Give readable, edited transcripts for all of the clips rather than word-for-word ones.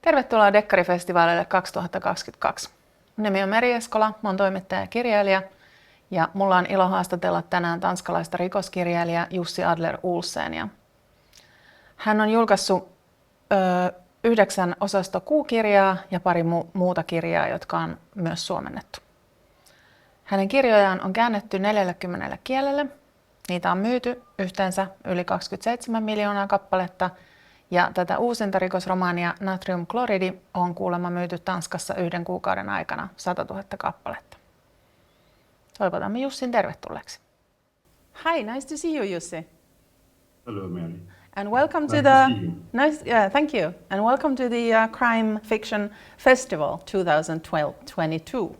Tervetuloa Dekkarifestivaaleille 2022. Mun nimi on Meri Eskola, mä oon toimittaja ja kirjailija ja mulla on ilo haastatella tänään tanskalaista rikoskirjailijaa Jussi Adler-Olsenia. Hän on julkaissut 9 Osasto Q-kirjaa ja pari muuta kirjaa, jotka on myös suomennettu. Hänen kirjojaan on käännetty 40 kielelle. Niitä on myyty yhteensä yli 27 miljoonaa kappaletta. Ja tätä uusinta rikosromaania Natriumkloridi on kuulemma myyty Tanskassa 1 kuukauden aikana 100 000 kappaletta. Toivotamme Jussin tervetulleeksi. Hi, nice to see you, Jussi. Hello, Mary. And welcome Nice to to the see you. thank you. And welcome to the Crime Fiction Festival 2022.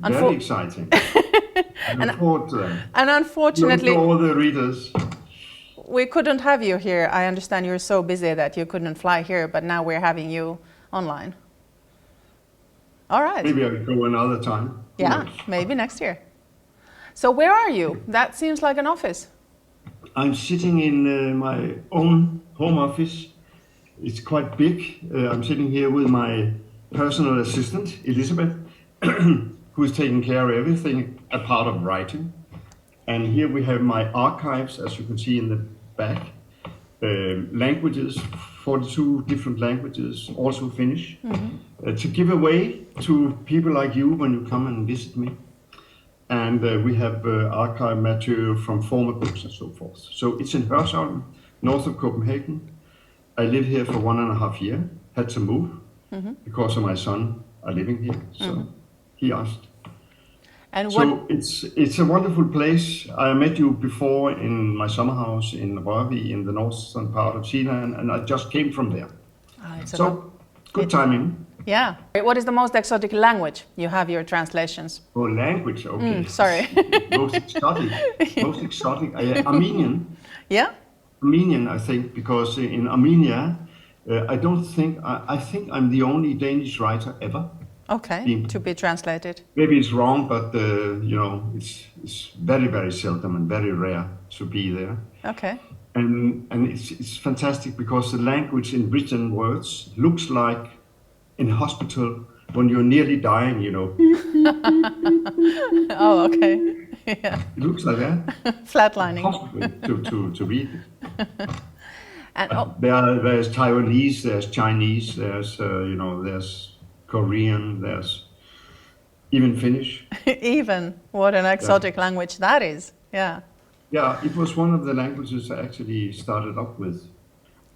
Very exciting. I look forward to them. And unfortunately, Look to all the readers. we couldn't have you here. I understand you're so busy that you couldn't fly here, but now we're having you online. All right. Maybe I will go another time. Yeah, maybe next year. So where are you? That seems like an office. I'm sitting in my own home office. It's quite big. I'm sitting here with my personal assistant, Elizabeth, who is taking care of everything apart of writing. And here we have my archives, as you can see in the back. Languages, 42 different languages, also Finnish, to give away to people like you when you come and visit me. And we have archive material from former books and so forth. So it's in Hørsholm, north of Copenhagen. I live here for 1.5 years, had to move because of my son are living here. So he asked. And So it's a wonderful place. I met you before in my summer house in Rørvig in the northern part of Zealand, and I just came from there. So good timing. Yeah. What is the most exotic language you have your translations? Oh, language, okay. Sorry. Most exotic. Armenian. Yeah. Armenian, I think, because in Armenia, I think I'm the only Danish writer ever. Okay. To be translated. Maybe it's wrong, but it's very, very seldom and very rare to be there. Okay. And it's fantastic because the language in written words looks like in hospital when you're nearly dying, Oh, okay. Yeah. It looks like that. Flatlining. Hospital to read it. And There's Taiwanese, there's Chinese, there's Korean, there's even Finnish. even what an exotic language that is. Yeah. Yeah, it was one of the languages I actually started up with.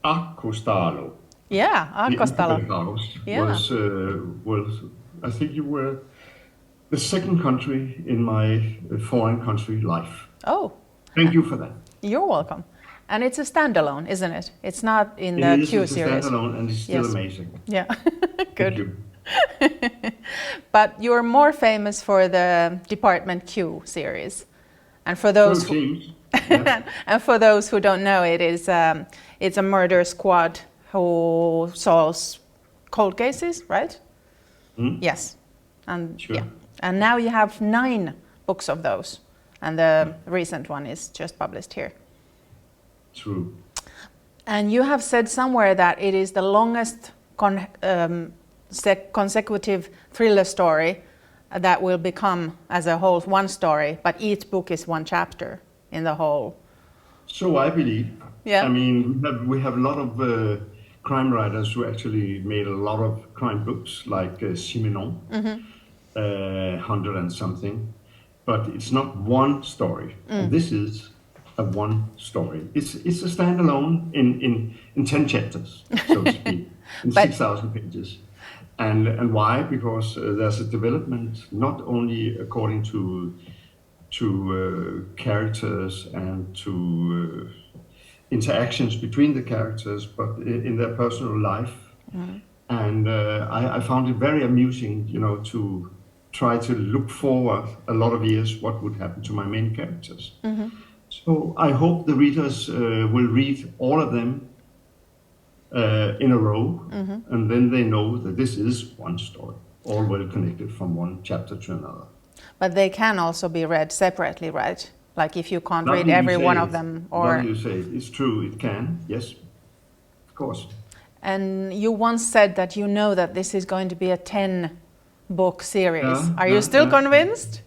Akkostalo. Yeah, Akkostalo. Yeah. Was I think you were the second country in my foreign country life. Oh. Thank you for that. You're welcome. And it's a standalone, isn't it? It's not in the Q It's a series. standalone and it's still amazing. Yeah. Thank Good. you. But you're more famous for the Department Q series. And for those and for those who don't know, it's a murder squad who solves cold cases, right? Yes. And Sure. yeah. And now you have 9 books of those. And the recent one is just published here. True. And you have said somewhere that it is the longest consecutive thriller story that will become as a whole one story, but each book is one chapter in the whole. So I believe. Yeah. I mean, we have a lot of crime writers who actually made a lot of crime books, like Simenon, 100 and something. But it's not one story. And this is a one story. It's a standalone in 10 chapters, so to speak, in 6,000 pages. And why? Because there's a development not only according to characters and to interactions between the characters, but in their personal life. And I found it very amusing, to try to look forward a lot of years what would happen to my main characters. So I hope the readers will read all of them in a row, and then they know that this is one story, all well connected from one chapter to another. But they can also be read separately, right? Like if you can't read every one of them, or you say it's true, it can, yes, of course. And you once said that you know that this is going to be a 10-book series. Are you still convinced?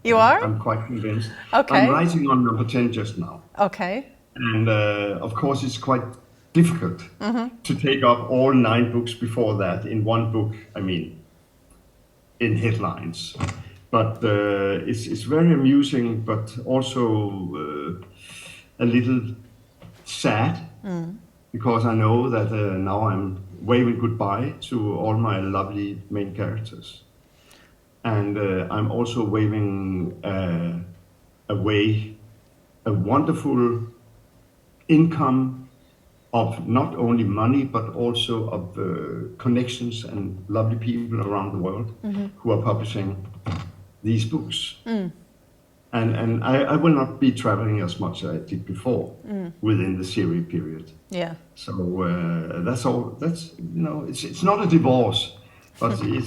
You are? I'm quite convinced. Okay. I'm writing on number 10 just now. Okay. And of course, it's quite difficult to take up all 9 books before that in one book, I mean, in headlines. But it's very amusing, but also a little sad, because I know that now I'm waving goodbye to all my lovely main characters. And I'm also waving away a wonderful income of not only money, but also of connections and lovely people around the world who are publishing these books. And I will not be traveling as much as I did before within the series period. Yeah. So that's all. That's, you know, it's not a divorce, but it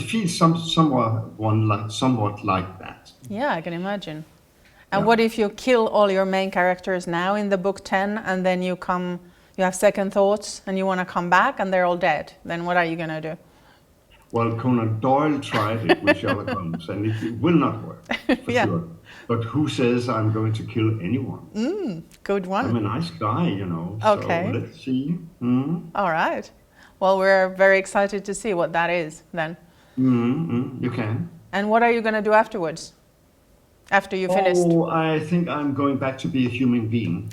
feels somewhat like that. Yeah, I can imagine. And what if you kill all your main characters now in the book 10, and then you have second thoughts and you want to come back and they're all dead? Then what are you going to do? Well, Conan Doyle tried it with Sherlock Holmes, and it will not work, for sure. But who says I'm going to kill anyone? Good one. I'm a nice guy, you know. Okay. So let's see. All right. Well, we're very excited to see what that is then. You can. And what are you going to do afterwards? After you finished? Oh, I think I'm going back to be a human being.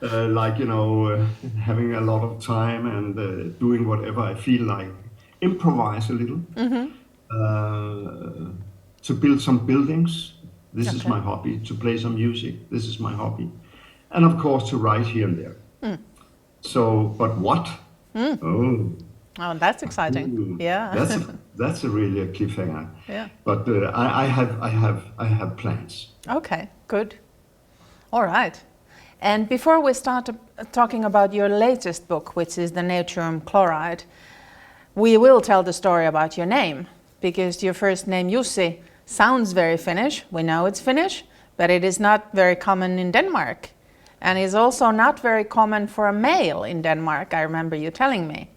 Like, you know, having a lot of time and doing whatever I feel like. Improvise a little. To build some buildings. This is my hobby. To play some music. This is my hobby. And of course to write here and there. So, but what? Oh, that's exciting. Ooh, Yeah. That's really a cliffhanger. Yeah. But I have plans. Okay, good. All right. And before we start talking about your latest book, which is the Natriumkloridi, we will tell the story about your name, because your first name, Jussi, sounds very Finnish. We know it's Finnish, but it is not very common in Denmark. And is also not very common for a male in Denmark, I remember you telling me.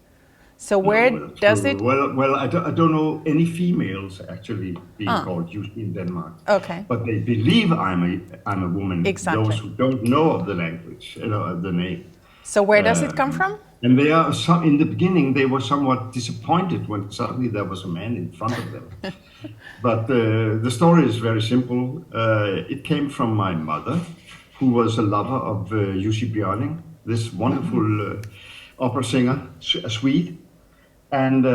So where does it... Well, I don't know any females actually being called Jussi in Denmark. Okay. But they believe I'm a woman. Exactly. Those who don't know of the language, of the name. So where does it come from? And they are in the beginning they were somewhat disappointed when suddenly there was a man in front of them. But the story is very simple. It came from my mother, who was a lover of Jussi Björling, this wonderful opera singer, a Swede. And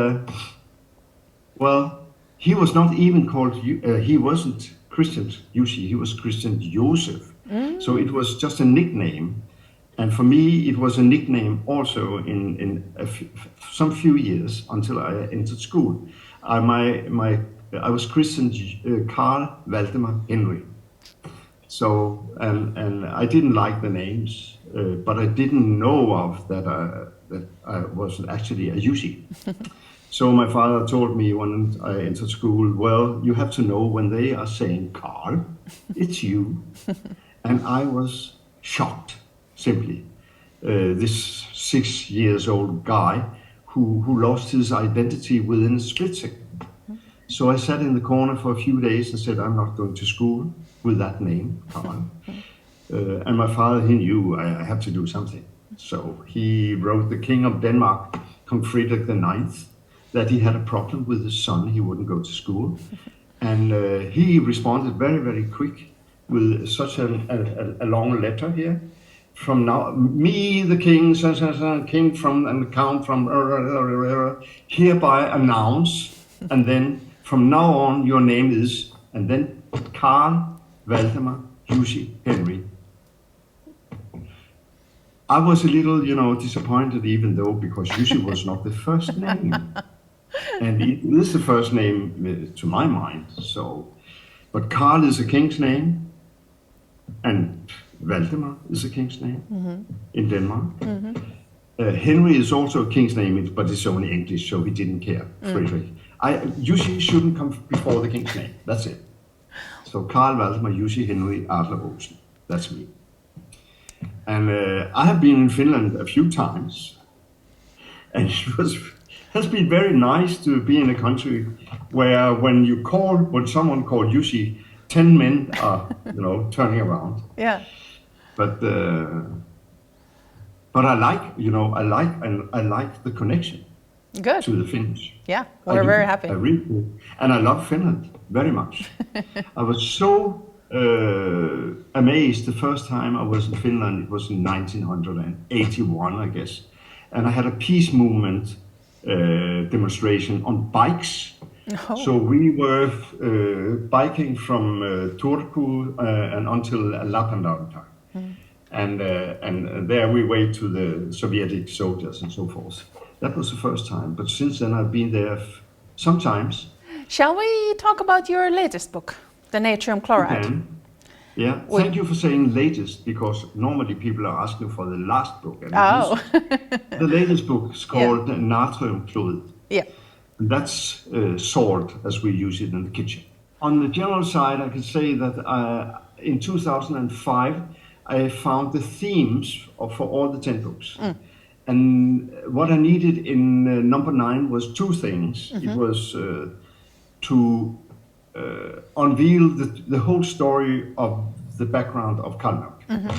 well, he was not even called. He wasn't Christian Jussi. He was Christian Joseph. So it was just a nickname. And for me, it was a nickname also in some few years until I entered school. I was christened Carl Valdemar Henry. So and I didn't like the names, but I didn't know of that I was actually a Jussi. So my father told me when I entered school, well, you have to know when they are saying Carl, it's you. And I was shocked. Simply, this 6-year-old guy who lost his identity within a split second. So I sat in the corner for a few days and said, I'm not going to school with that name, Carl. And my father, he knew I had to do something. So he wrote the King of Denmark, Kong Frederik IX, that he had a problem with his son, he wouldn't go to school. And he responded very, very quick with such a long letter here. From now, me, the king, king from, and the count from, hereby announce, and then from now on, your name is, and then Carl Valdemar Jussi Henry. I was a little, disappointed, even though, because Jussi was not the first name. And it is the first name to my mind, so. But Carl is a king's name, and Valdemar is a king's name in Denmark. Henry is also a king's name, but it's only English, so he didn't care. Frederick. Jussi shouldn't come before the king's name. That's it. So Carl Valdemar Jussi Henry Adler-Olsen. That's me. And I have been in Finland a few times, and has been very nice to be in a country where when someone called Jussi, 10 men are turning around. Yeah. But I like the connection. Good. To the Finns. Yeah, we're very happy. I really do. And I love Finland very much. I was so amazed the first time I was in Finland. It was in 1981, I guess. And I had a peace movement demonstration on bikes. Oh. So we were biking from Turku and until Lapandanta. Mm. And there we wait to the Soviet soldiers and so forth. That was the first time, but since then I've been there sometimes. Shall we talk about your latest book, The Natriumkloridi? Okay. Yeah, thank you for saying latest, because normally people are asking for the last book. And the latest book is called Natriumkloridi. Yeah. And that's salt as we use it in the kitchen. On the general side, I could say that in 2005, I found the themes for all the 10 books. Mm. And what I needed in number 9 was 2 things. Mm-hmm. It was to unveil the whole story of the background of Karl Marx. Mm-hmm.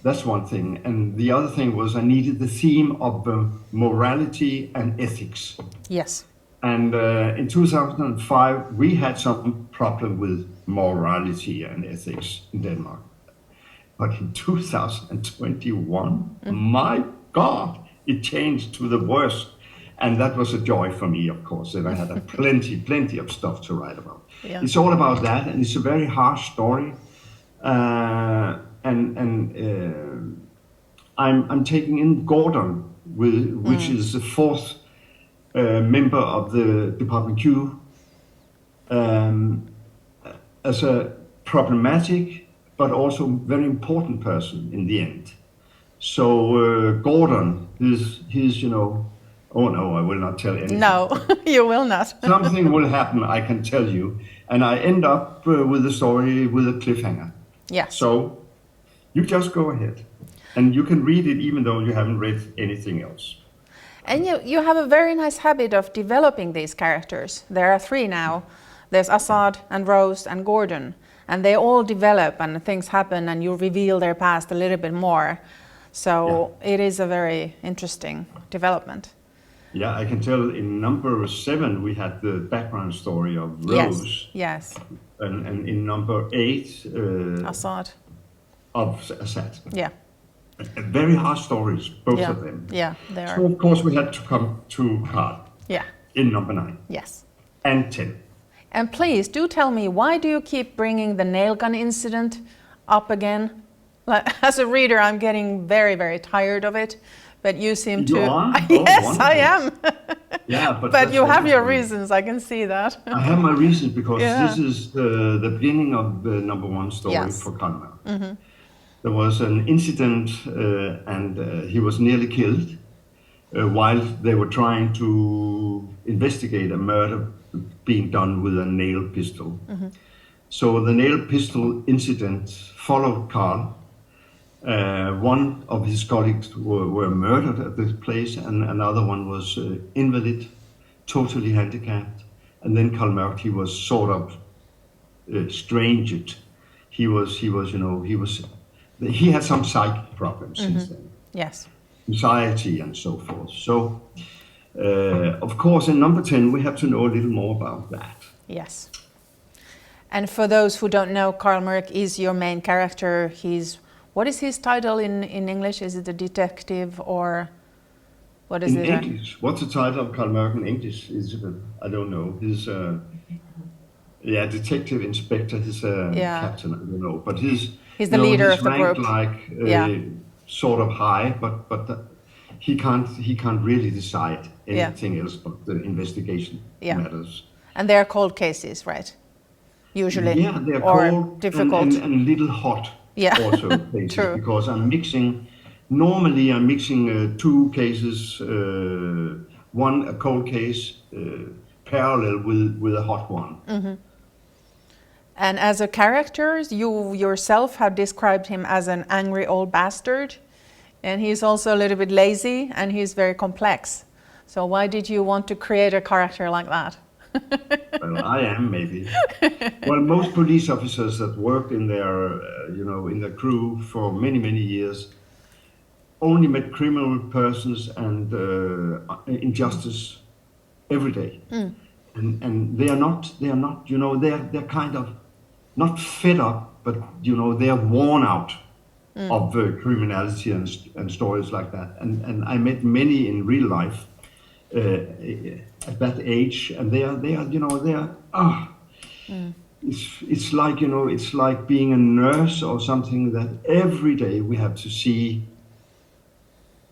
That's one thing. And the other thing was I needed the theme of morality and ethics. Yes. And in 2005, we had some problem with morality and ethics in Denmark. But in 2021, my God, it changed to the worse. And that was a joy for me, of course, that I had plenty of stuff to write about. Yeah. It's all about that, and it's a very harsh story. I'm taking in Gordon, which is the 4th member of the Department Q, as a problematic but also very important person in the end. So Gordon, he's oh no, I will not tell anything. No, you will not. Something will happen, I can tell you. And I end up with the story with a cliffhanger. Yes. So you just go ahead. And you can read it even though you haven't read anything else. And you have a very nice habit of developing these characters. There are 3 now. There's Assad and Rose and Gordon. And they all develop and things happen and you reveal their past a little bit more. So It is a very interesting development. Yeah, I can tell in number 7 we had the background story of Rose. Yes. And in number 8 Assad. Of Assad. Yeah. Very hard stories, both of them. Yeah, they are. So of course we had to come to Karl. Yeah. In number 9. Yes. And 10. And please do tell me, why do you keep bringing the nail gun incident up again? As a reader, I'm getting very, very tired of it. But you seem to... Yes, wonderful. I am. Yeah, but you have your reasons, I can see that. I have my reasons because this is the beginning of the number 1 story for Karl Marx. Mm-hmm. There was an incident and he was nearly killed while they were trying to investigate a murder being done with a nail pistol. Mm-hmm. So the nail pistol incident followed Karl. One of his colleagues were murdered at this place, and another one was invalid, totally handicapped. And then Karl Marx, he was sort of estranged. He had some psychic problems since then. Yes. Anxiety and so forth. So, of course, in number 10, we have to know a little more about that. Yes. And for those who don't know, Karl Marx is your main character. What is his title in English? Is it a detective or what is it? In English, what's the title of Karl Marx in English? I don't know. He's detective inspector. He's a captain. I don't know, but he's the leader of the group. Sort of high, but he can't really decide anything else but the investigation matters. And they are cold cases, right? Usually, they're or cold difficult and a little hot. Also cases. True. Because I'm mixing 2 cases, one a cold case parallel with a hot one. Mm-hmm. And as a character, you yourself have described him as an angry old bastard. And he's also a little bit lazy and he's very complex. So why did you want to create a character like that? Well, I am maybe. Well, most police officers that worked in their, in their crew for many, many years only met criminal persons and injustice every day. And they are not, they're kind of not fed up, but, they are worn out of criminality and stories like that. And I met many in real life at that age, and it's like, it's like being a nurse or something, that every day we have to see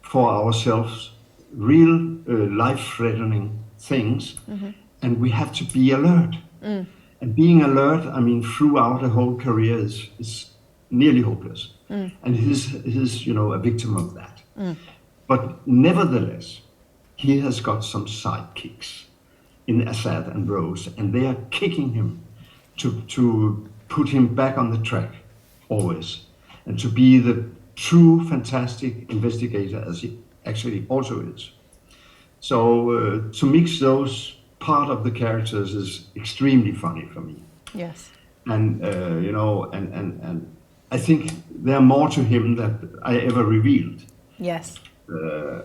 for ourselves real life-threatening things, and we have to be alert. And being alert, I mean, throughout a whole career is nearly hopeless. And he's a victim of that. But nevertheless, he has got some sidekicks in Assad and Rose, and they are kicking him to put him back on the track always, and to be the true fantastic investigator as he actually also is. So to mix those part of the characters is extremely funny for me. Yes. And and I think there are more to him than I ever revealed. Yes.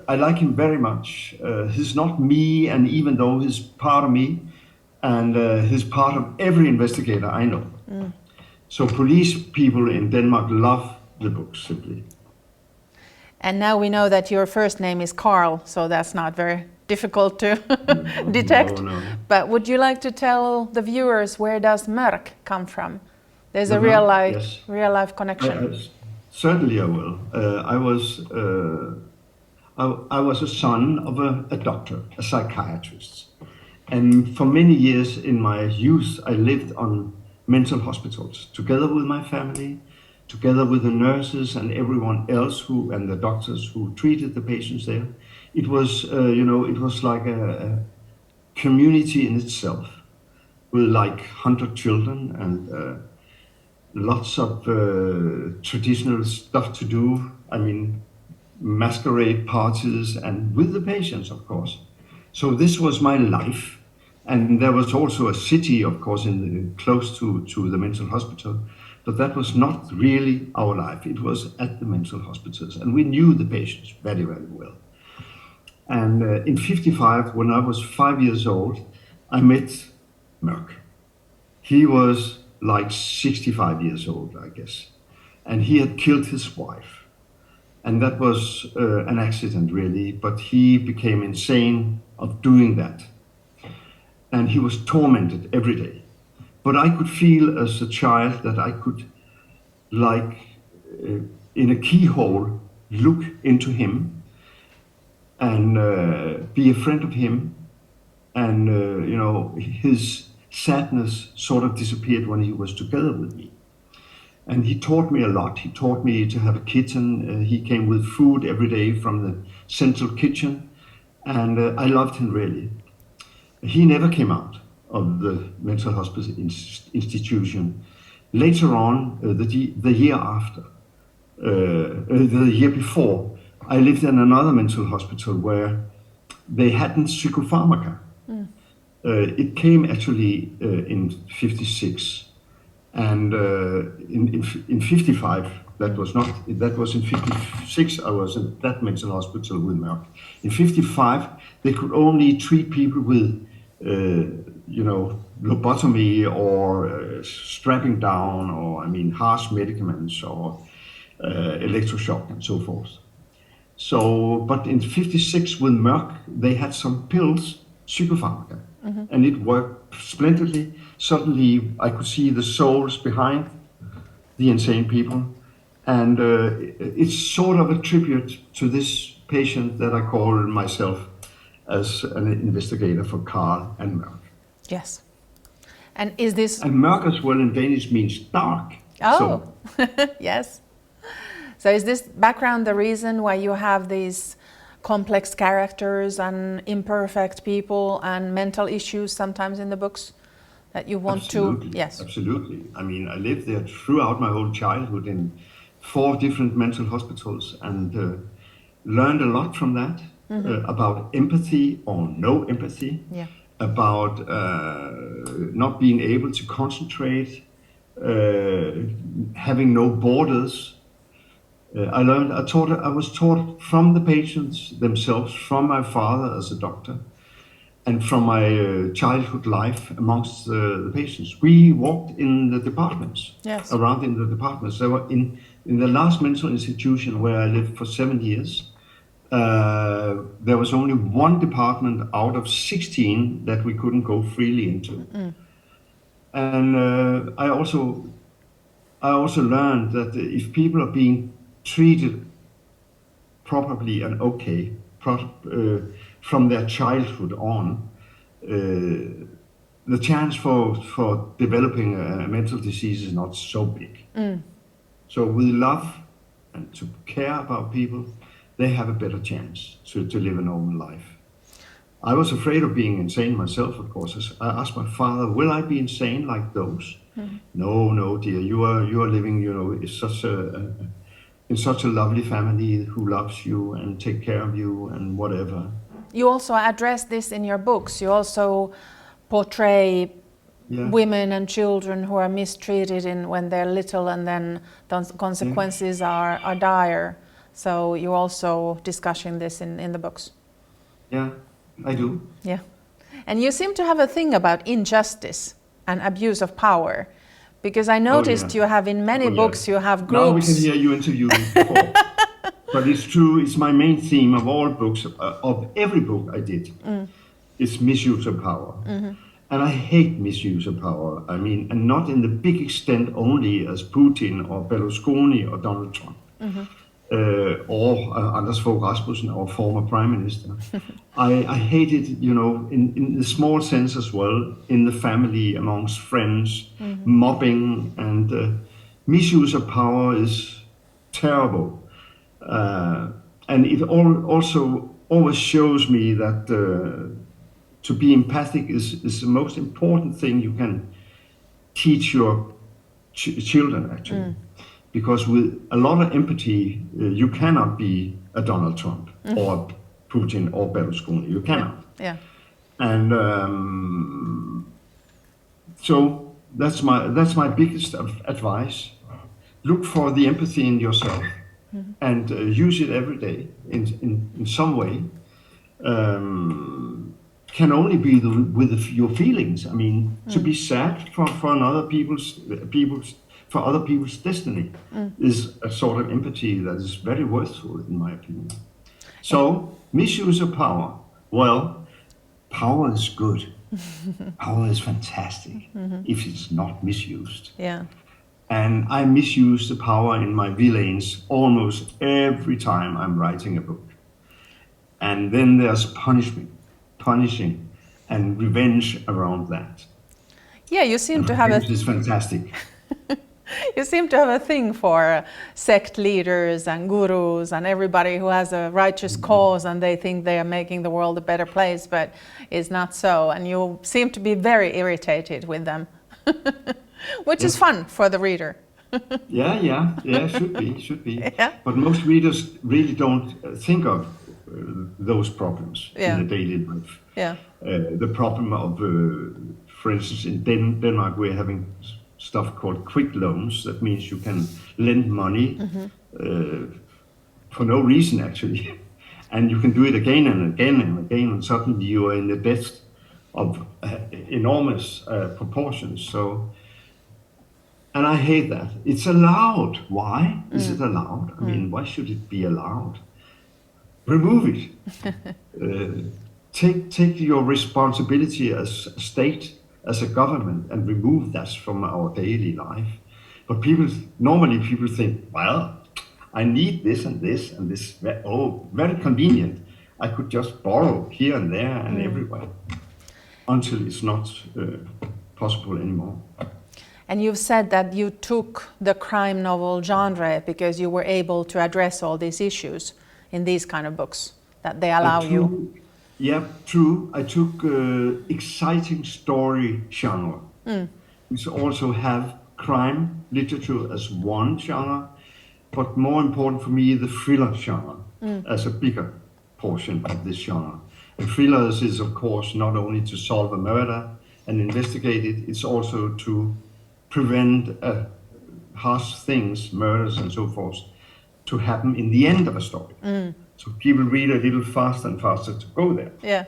I like him very much. He's not me, and even though he's part of me, and he's part of every investigator I know. So police people in Denmark love the book, simply. And now we know that your first name is Carl, so that's not very difficult to detect. No. But would you like to tell the viewers, where does Mörk come from? There's a real life connection. Certainly I will. I was a son of a doctor, a psychiatrist. And for many years in my youth, I lived on mental hospitals, together with my family, together with the nurses and everyone else and the doctors who treated the patients there. It was, it was like a community in itself, with like 100 children and lots of traditional stuff to do. I mean, masquerade parties, and with the patients, of course. So this was my life. And there was also a city, of course, close to the mental hospital, but that was not really our life. It was at the mental hospitals, and we knew the patients very, very well. And in 1955, when I was 5 years old, I met Mörk. He was like 65 years old, I guess, and he had killed his wife. And that was an accident, really, but he became insane of doing that. And he was tormented every day. But I could feel as a child that I could, like in a keyhole, look into him and be a friend of him. And, his sadness sort of disappeared when he was together with me. And he taught me a lot. He taught me to have a kitchen. He came with food every day from the central kitchen. And I loved him, really. He never came out of the mental hospital institution. Later on, the year after, the year before, I lived in another mental hospital where they hadn't psychopharmaca. It came actually in 1956, and in 1955, that was in 1956, I was in that mental hospital with Mörk. In 1955, they could only treat people with lobotomy or strapping down, or harsh medicaments or electroshock and so forth. So, but in 1956 with Mörk, they had some pills, psychopharmaca, and it worked splendidly. Suddenly, I could see the souls behind the insane people, and it's sort of a tribute to this patient that I call myself as an investigator for Carl and Mörk. Yes. And is this... And Mörk as well in Danish means dark. Oh, So, yes. So is this background the reason why you have these complex characters and imperfect people and mental issues sometimes in the books? that you want Absolutely. to? Yes. Absolutely. I mean, I lived there throughout my whole childhood in 4 different mental hospitals and learned a lot from that about empathy or no empathy, about not being able to concentrate, having no borders. I was taught from the patients themselves, from my father as a doctor, and from my childhood life amongst the patients. We walked in the departments, around in the departments. There were in the last mental institution where I lived for 7 years, there was only 1 department out of 16 that we couldn't go freely into. And I also learned that if people are being treated properly and okay from their childhood on, the chance for developing a mental disease is not so big. So with love and to care about people, they have a better chance to live a normal life. I was afraid of being insane myself, of course. I asked my father, will I be insane like those? No, dear, you are living, in such a lovely family who loves you and take care of you and whatever. You also address this in your books. You also portray women and children who are mistreated when they're little, and then the consequences are dire. So you're also discussing this in the books. Yeah, I do. Yeah. And you seem to have a thing about injustice and abuse of power. Because I noticed you have in many books, you have groups. Now we can hear you interviewing before. But it's true, it's my main theme of all books, of every book I did. It's misuse of power. And I hate misuse of power. I mean, and not in the big extent only as Putin or Berlusconi or Donald Trump. Or Anders Fogh Rasmussen, our former prime minister. I hate it, in the small sense as well, in the family, amongst friends, mobbing, and misuse of power is terrible. And it also always shows me that to be empathic is the most important thing you can teach your children, actually. Because with a lot of empathy, you cannot be a Donald Trump or Putin or Berlusconi. You cannot. Yeah. And so that's my biggest advice. Look for the empathy in yourself and use it every day in some way. Can only be with your feelings. I mean, to be sad for other people's destiny is a sort of empathy that is very worthwhile, in my opinion. So, misuse of power. Well, power is good. Power is fantastic if it's not misused. Yeah. And I misuse the power in my villains almost every time I'm writing a book. And then there's punishing and revenge around that. Yeah, you seem to have Which is fantastic. You seem to have a thing for sect leaders and gurus and everybody who has a righteous cause and they think they are making the world a better place, but it's not so. And you seem to be very irritated with them, which is fun for the reader. Yeah, should be. Yeah. But most readers really don't think of those problems in the daily life. Yeah. The problem of, for instance, in Denmark, we're having stuff called quick loans. That means you can lend money for no reason, actually. And you can do it again and again and again, and suddenly you are in the debt of enormous proportions. So, and I hate that. It's allowed. Why is it allowed? I mean, why should it be allowed? Remove it. Take your responsibility as a state, as a government, and remove that from our daily life. But normally people think, well, I need this and this and this. Oh, very convenient. I could just borrow here and there and everywhere until it's not possible anymore. And you've said that you took the crime novel genre because you were able to address all these issues in these kind of books, that they allow you. Yeah, true. I took exciting story genre We also have crime literature as one genre, but more important for me, the thriller genre as a bigger portion of this genre. And thrillers is, of course, not only to solve a murder and investigate it, it's also to prevent harsh things, murders and so forth, to happen in the end of a story. So people read a little faster and faster to go there. Yeah.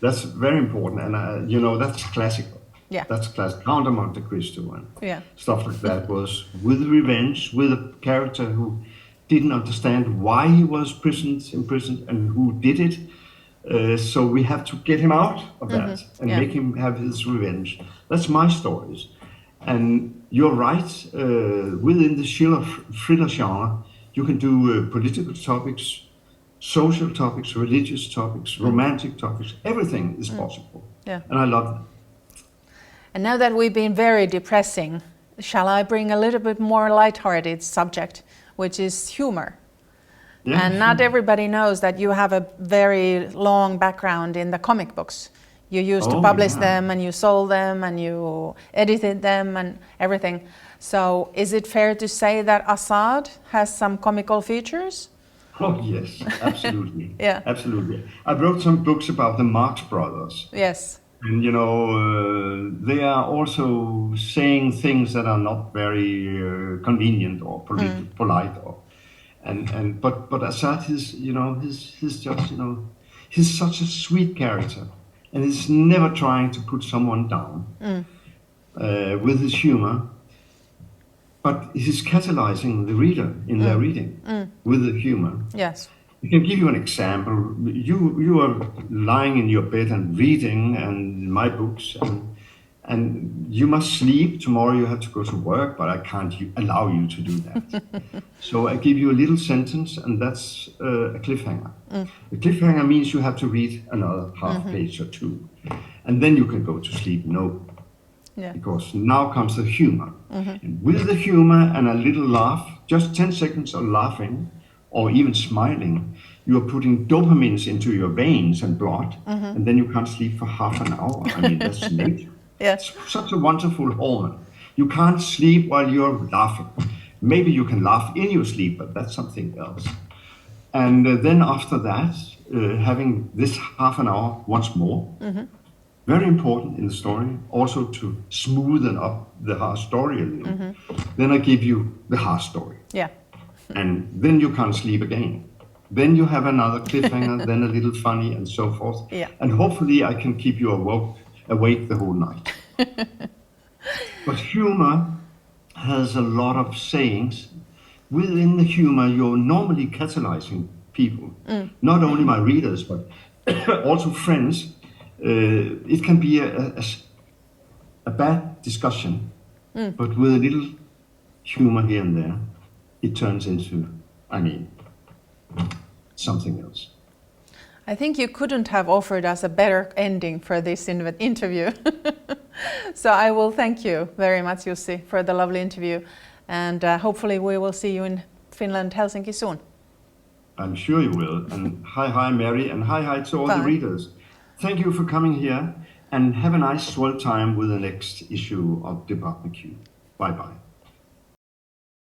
That's very important, and that's classical. Yeah. That's classic. Count of Monte Cristo and stuff like that was with revenge, with a character who didn't understand why he was imprisoned and who did it. So we have to get him out of that and make him have his revenge. That's my stories. And you're right, within the thriller genre, you can do political topics, social topics, religious topics, romantic topics. Everything is possible. Yeah. And I love it. And now that we've been very depressing, shall I bring a little bit more lighthearted subject, which is humor? Yeah, and not everybody knows that you have a very long background in the comic books. You used to publish them, and you sold them, and you edited them and everything. So is it fair to say that Assad has some comical features? Oh yes, absolutely. Yeah. Absolutely. I wrote some books about the Marx Brothers. Yes. And they are also saying things that are not very convenient or polite, but Assad he's just he's such a sweet character, and he's never trying to put someone down with his humor, but he's catalyzing the reader in their reading with the humor. Yes. I can give you an example. You are lying in your bed and reading and my books, and you must sleep. Tomorrow you have to go to work, but I can't allow you to do that. So I give you a little sentence, and that's a cliffhanger. The cliffhanger means you have to read another half page or two, and then you can go to sleep. No, because now comes the humor. And with the humor and a little laugh, just 10 seconds of laughing, or even smiling, you are putting dopamines into your veins and blood, and then you can't sleep for half an hour. I mean, that's nature. It's such a wonderful hormone. You can't sleep while you're laughing. Maybe you can laugh in your sleep, but that's something else. And then after that, having this half an hour once more, very important in the story, also to smoothen up the hard story a little. Then I give you the hard story. Yeah. And then you can't sleep again. Then you have another cliffhanger, then a little funny, and so forth. Yeah. And hopefully I can keep you awake the whole night. But humor has a lot of sayings. Within the humor, you're normally catalyzing people. Not only my readers, but also friends. It can be a bad discussion, but with a little humor here and there, it turns into, something else. I think you couldn't have offered us a better ending for this interview. So I will thank you very much, Jussi, for the lovely interview. And hopefully we will see you in Finland, Helsinki soon. I'm sure you will. And hi, Mary, and hi to all the readers. Thank you for coming here, and have a nice swell time with the next issue of Department Q. Bye-bye.